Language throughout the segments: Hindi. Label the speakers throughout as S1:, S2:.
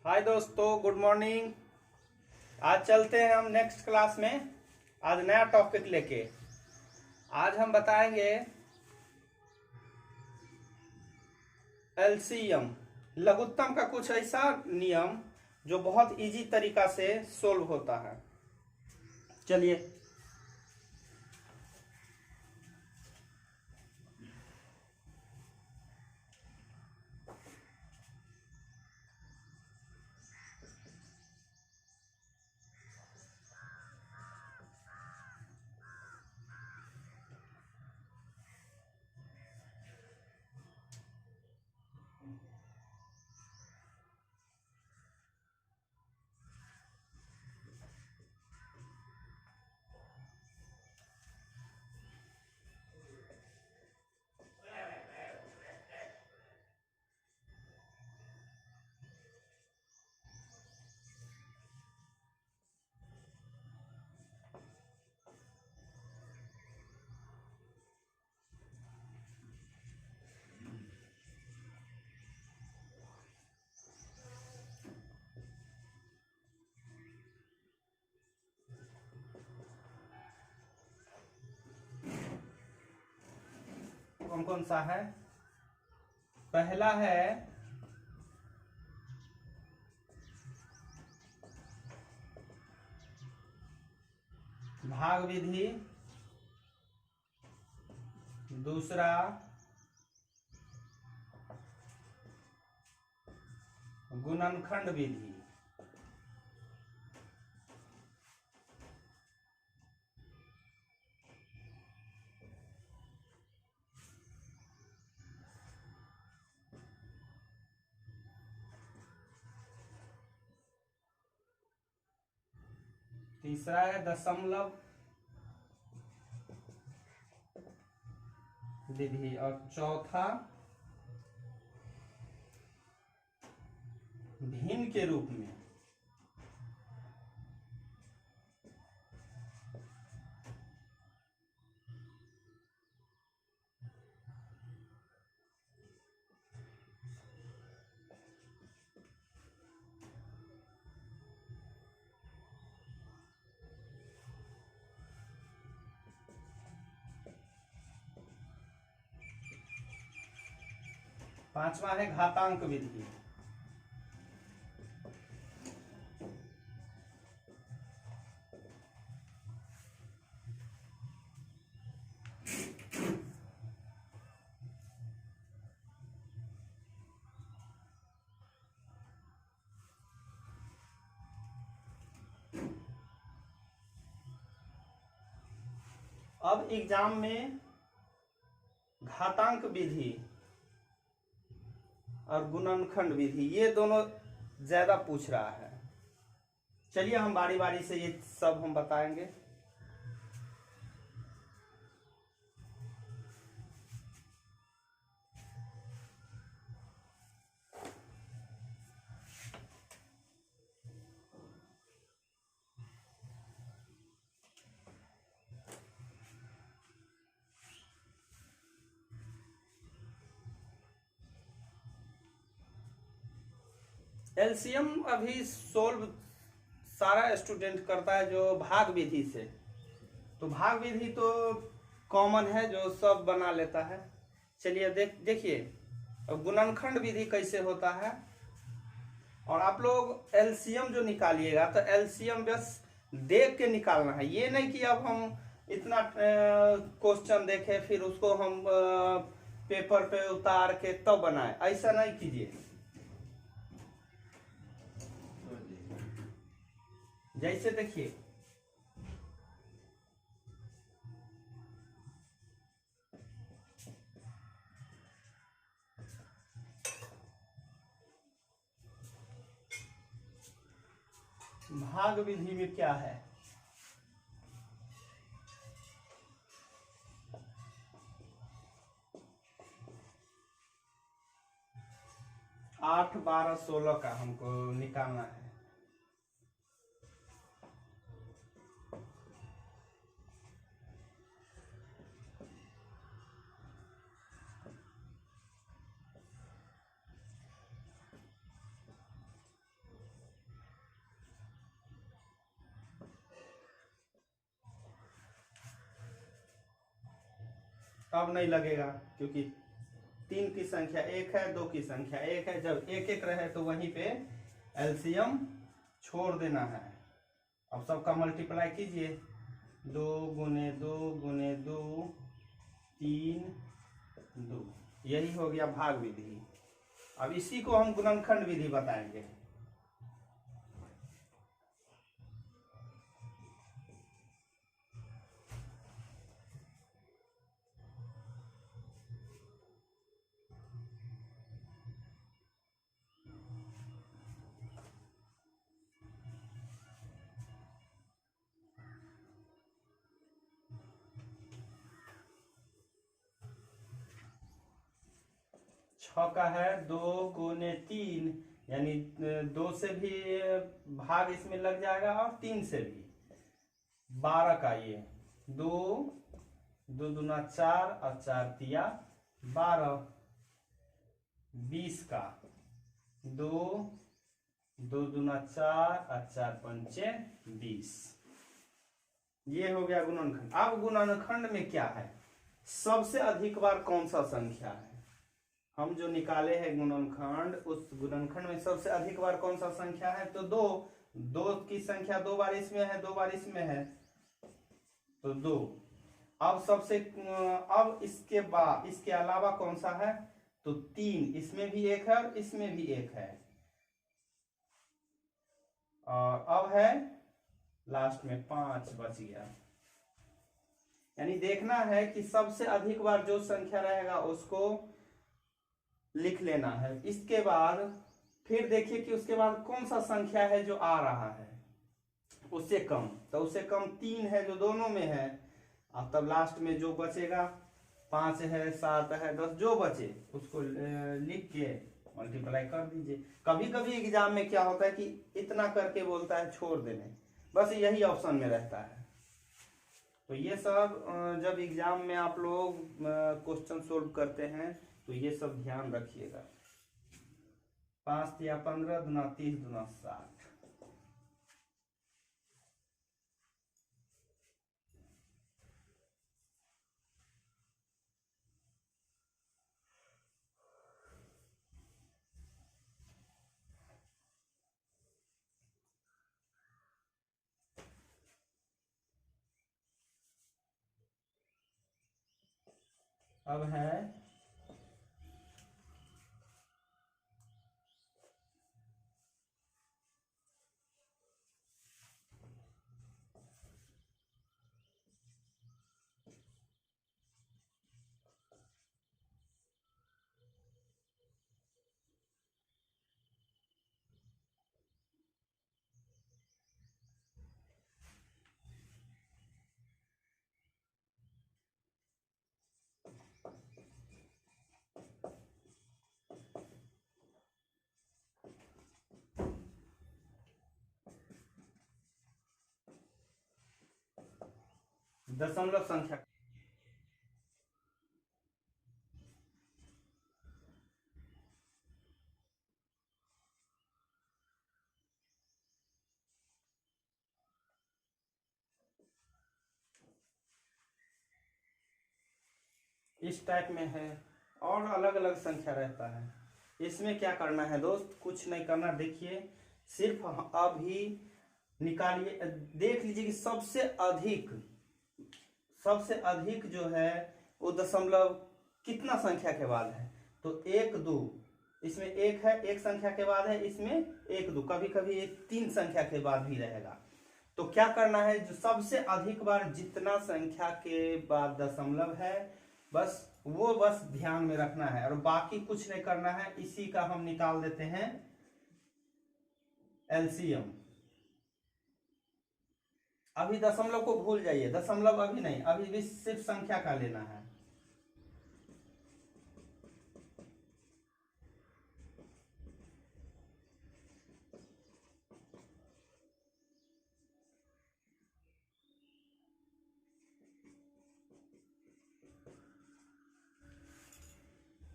S1: हाय दोस्तों, गुड मॉर्निंग। आज चलते हैं हम नेक्स्ट क्लास में। आज नया टॉपिक लेके आज हम बताएंगे एलसीएम, लघुत्तम का कुछ ऐसा नियम जो बहुत इजी तरीका से सोल्व होता है। चलिए कौन कौन सा है। पहला है भाग विधि, दूसरा गुणनखंड विधि, तीसरा है दशमलव विधि और चौथा भिन्न के रूप में। पांचवा है घातांक विधि। अब एग्जाम में घातांक विधि और गुणनखंड विधि ये दोनों ज्यादा पूछ रहा है। चलिए हम बारी बारी से ये सब हम बताएंगे। एलसीएम अभी सोल्व सारा स्टूडेंट करता है जो भाग विधि से। तो भाग विधि तो कॉमन है, जो सब बना लेता है। चलिए देखिए अब गुणनखंड विधि कैसे होता है। और आप लोग एलसीएम जो निकालिएगा तो एलसीएम बस देख के निकालना है। ये नहीं कि अब हम इतना क्वेश्चन देखें फिर उसको हम पेपर पे उतार के तब बनाए, ऐसा नहीं कीजिए। जैसे देखिए भाग विधि में क्या है। आठ 12 16 का हमको निकालना है। अब नहीं लगेगा क्योंकि 3 की संख्या 1 है, 2 की संख्या 1 है। जब 1 1 रहे तो वहीं पे एलसीएम छोड़ देना है। अब सबका मल्टीप्लाई कीजिए, 2 गुने 2 गुने 2 3 2, यही हो गया भाग विधि। अब इसी को हम गुणनखंड विधि बताएंगे। छ का है 2 गुने 3, यानी 2 से भी भाग इसमें लग जाएगा और 3 से भी। 12 का ये 2 2 दूना 4 और 4 तिया 12। 20 का 2 2 दूना 4 और 4 पंचे 20। ये हो गया गुणनखंड। अब गुणनखंड में क्या है, सबसे अधिक बार कौन सा संख्या है। हम जो निकाले हैं गुणनखंड, उस गुणनखंड में सबसे अधिक बार कौन सा संख्या है, तो 2। 2 की संख्या 2 बार इसमें है, 2 बार इसमें है, तो 2। अब इसके बाद इसके अलावा कौन सा है, तो 3। इसमें भी 1 है और इसमें भी 1 है। और अब है लास्ट में 5 बच गया। यानी देखना है कि सबसे अधिक बार जो संख्या रहेगा उसको लिख लेना है। इसके बाद फिर देखिए कि उसके बाद कौन सा संख्या है जो आ रहा है उससे कम, तो उससे कम 3 है जो दोनों में है। अब तब लास्ट में जो बचेगा 5 है, 7 है, 10, जो बचे उसको लिख के मल्टीप्लाई कर दीजिए। कभी कभी एग्जाम में क्या होता है कि इतना करके बोलता है छोड़ देने, बस यही ऑप्शन में रहता है। तो ये सब जब एग्जाम में आप लोग क्वेश्चन सोल्व करते हैं तो ये सब ध्यान रखिएगा। 5 या 15 दूना 30 दूना 60। अब है दशमलव संख्या। इस टाइप में है और अलग अलग संख्या रहता है। इसमें क्या करना है दोस्त, कुछ नहीं करना। देखिए सिर्फ अभी निकालिए, देख लीजिए कि सबसे अधिक जो है वो दशमलव कितना संख्या के बाद है, तो 1 2, इसमें 1 है, 1 संख्या के बाद है, इसमें 1 2, कभी कभी 3 संख्या के बाद भी रहेगा। तो क्या करना है, जो सबसे अधिक बार जितना संख्या के बाद दशमलव है बस ध्यान में रखना है और बाकी कुछ नहीं करना है। इसी का हम निकाल देते हैं एलसीएम। अभी दशमलव को भूल जाइए, दशमलव अभी नहीं, अभी भी सिर्फ संख्या का लेना है।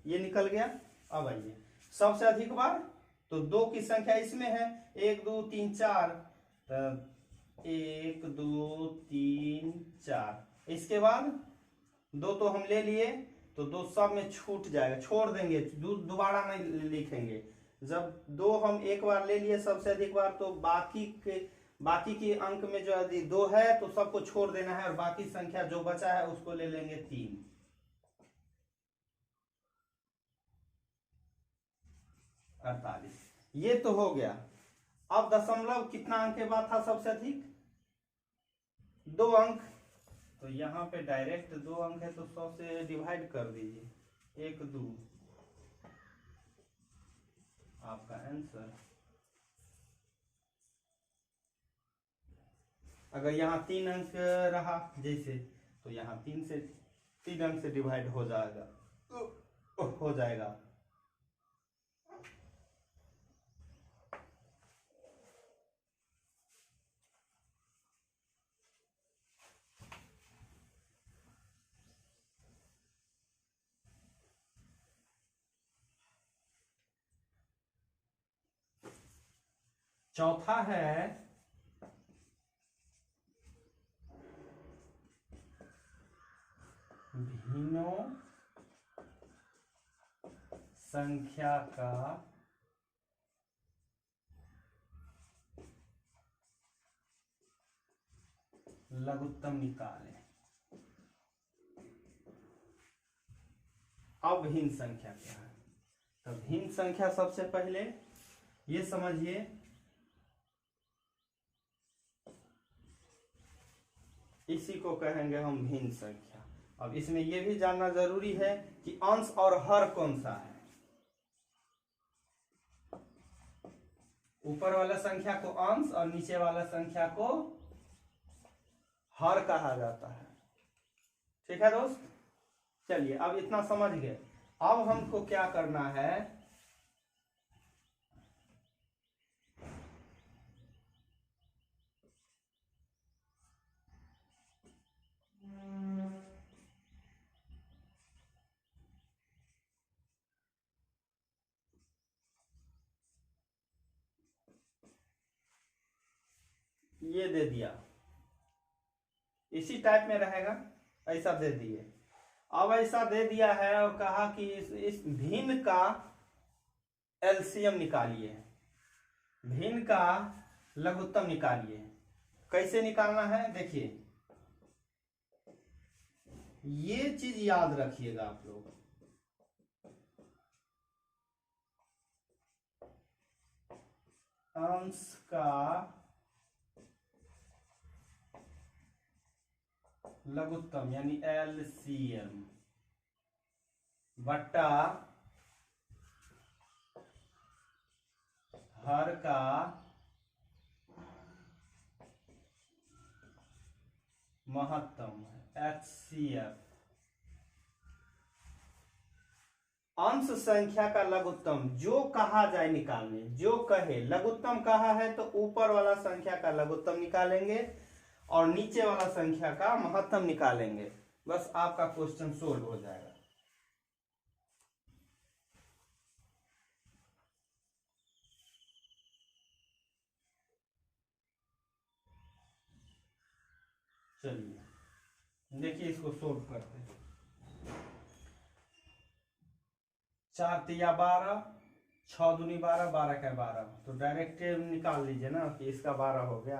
S1: ये निकल गया। अब आइए सबसे अधिक बार, तो 2 की संख्या इसमें है, 1 2 3 4, 1 2 3 4। इसके बाद दो तो हम ले लिए, तो दो सब में छूट जाएगा, छोड़ देंगे, दोबारा नहीं लिखेंगे। जब दो हम एक बार ले लिए सबसे अधिक बार, तो बाकी के अंक में जो यदि दो है तो सबको छोड़ देना है, और बाकी संख्या जो बचा है उसको ले लेंगे 3। 48, ये तो हो गया। अब दशमलव कितना अंक के बाद था सबसे अधिक? 2 अंक। तो यहाँ पे डायरेक्ट 2 अंक है, तो 100 से डिवाइड कर दीजिए, 1 2, आपका आंसर। अगर यहाँ 3 अंक रहा जैसे, तो यहाँ 3 अंक से डिवाइड हो जाएगा। चौथा है भिन्नों संख्या का लघुत्तम निकालें। अब भिन्न संख्या क्या है? तो भिन्न संख्या सबसे पहले ये समझिए, इसी को कहेंगे हम भिन्न संख्या। अब इसमें यह भी जानना जरूरी है कि अंश और हर कौन सा है। ऊपर वाला संख्या को अंश और नीचे वाला संख्या को हर कहा जाता है। ठीक है दोस्त, चलिए अब इतना समझ गए। अब हमको क्या करना है, ये दे दिया, इसी टाइप में रहेगा, ऐसा दे दिए। अब ऐसा दे दिया है और कहा कि इस भिन्न का एलसीएम निकालिए, भिन्न का लघुत्तम निकालिए। कैसे निकालना है देखिए, ये चीज याद रखिएगा आप लोग। अंश का लघुत्तम यानी एलसीएम बट्टा हर का महत्तम एचसीएफ। अंश संख्या का लघुत्तम जो कहा जाए निकालने, जो कहे लघुत्तम कहा है तो ऊपर वाला संख्या का लघुत्तम निकालेंगे और नीचे वाला संख्या का महत्तम निकालेंगे। बस आपका क्वेश्चन सोल्व हो जाएगा। चलिए देखिए इसको सोल्व करते हैं। 4 तिया 12, 6 दूनी 12, 12 का 12, तो डायरेक्ट निकाल लीजिए ना कि इसका 12 हो गया।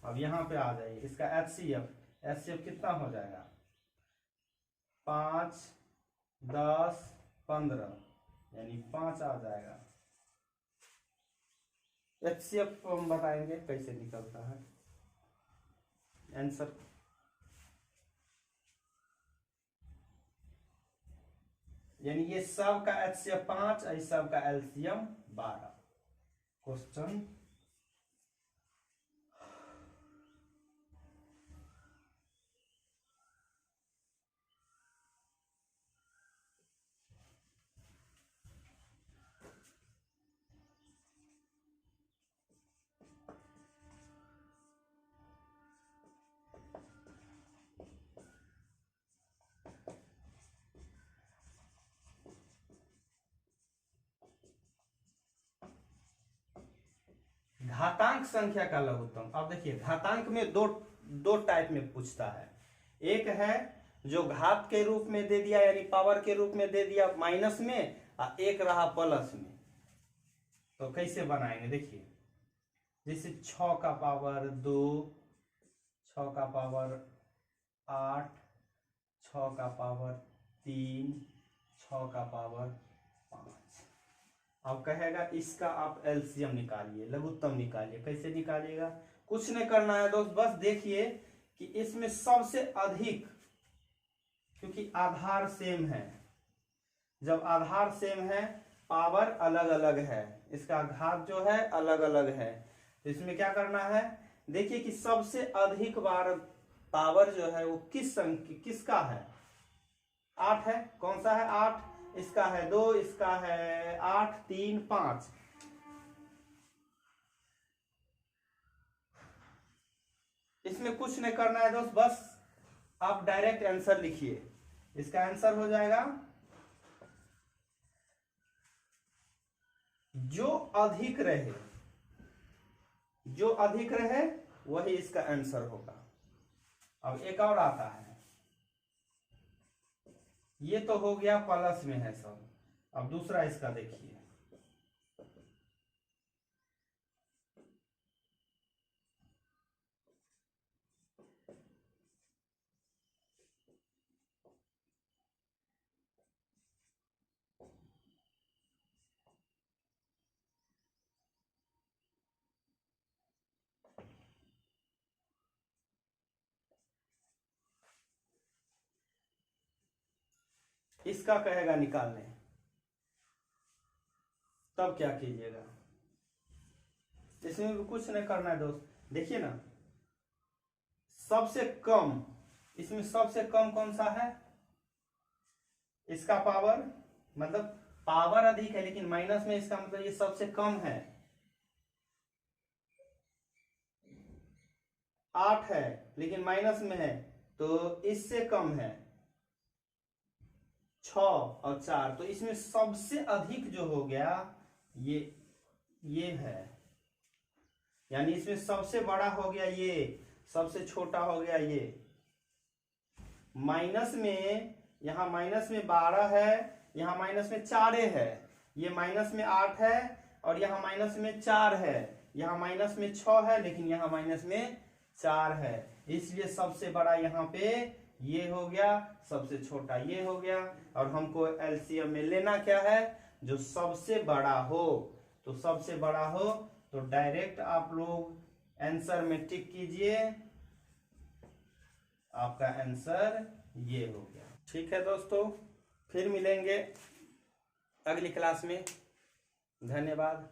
S1: अब यहाँ पे आ जाइए, इसका एचसीएफ कितना हो जाएगा? 5 10 15 यानी 5 आ जाएगा। एचसीएफ को हम बताएंगे कैसे निकलता है आंसर। यानी ये सब का एचसीएफ 5, इस सब का एलसीएम 12। क्वेश्चन घातांक संख्या का लघुत्तम। अब देखिए घातांक में दो टाइप में पूछता है। एक है जो घात के रूप में दे दिया यानी पावर के रूप में दे दिया माइनस में, और एक रहा प्लस में। तो कैसे बनाएंगे देखिए, जैसे 6 का पावर 2, 6 का पावर 8, 6 का पावर 3, 6 का पावर 5। अब कहेगा इसका आप एलसीएम निकालिए, लघुत्तम निकालिए। कैसे निकालिएगा? कुछ नहीं करना है दोस्त, बस देखिए कि इसमें सबसे अधिक, क्योंकि आधार सेम है, जब आधार सेम है पावर अलग अलग है, इसका घात जो है अलग अलग है, तो इसमें क्या करना है, देखिए कि सबसे अधिक बार पावर जो है वो किसका है? 8 है। कौन सा है? 8। इसका है 2, इसका है 8, 3, 5। इसमें कुछ नहीं करना है दोस्त, बस आप डायरेक्ट आंसर लिखिए। इसका आंसर हो जाएगा जो अधिक रहे, जो अधिक रहे वही इसका आंसर होगा। अब एक और आता है, ये तो हो गया प्लस में है सब। अब दूसरा इसका देखिए, इसका कहेगा निकालने, तब क्या कीजिएगा? इसमें भी कुछ नहीं करना है दोस्त, देखिए ना, सबसे कम, इसमें सबसे कम कौन सा है? इसका पावर, मतलब पावर अधिक है लेकिन माइनस में, इसका मतलब ये सबसे कम है। 8 है लेकिन माइनस में है, तो इससे कम है 6 और 4, तो इसमें सबसे अधिक जो हो गया ये है, यानी इसमें सबसे बड़ा हो गया ये, सबसे छोटा हो गया ये। माइनस में, यहां माइनस में 12 है, यहां माइनस में 4 है, ये माइनस में 8 है, और यहां माइनस में 4 है, यहां माइनस में 6 है, लेकिन यहां माइनस में 4 है, इसलिए सबसे बड़ा यहाँ पे ये हो गया, सबसे छोटा ये हो गया। और हमको एलसीएम में लेना क्या है? जो सबसे बड़ा हो। तो सबसे बड़ा हो तो डायरेक्ट आप लोग आंसर में टिक कीजिए, आपका आंसर ये हो गया। ठीक है दोस्तों, फिर मिलेंगे अगली क्लास में। धन्यवाद।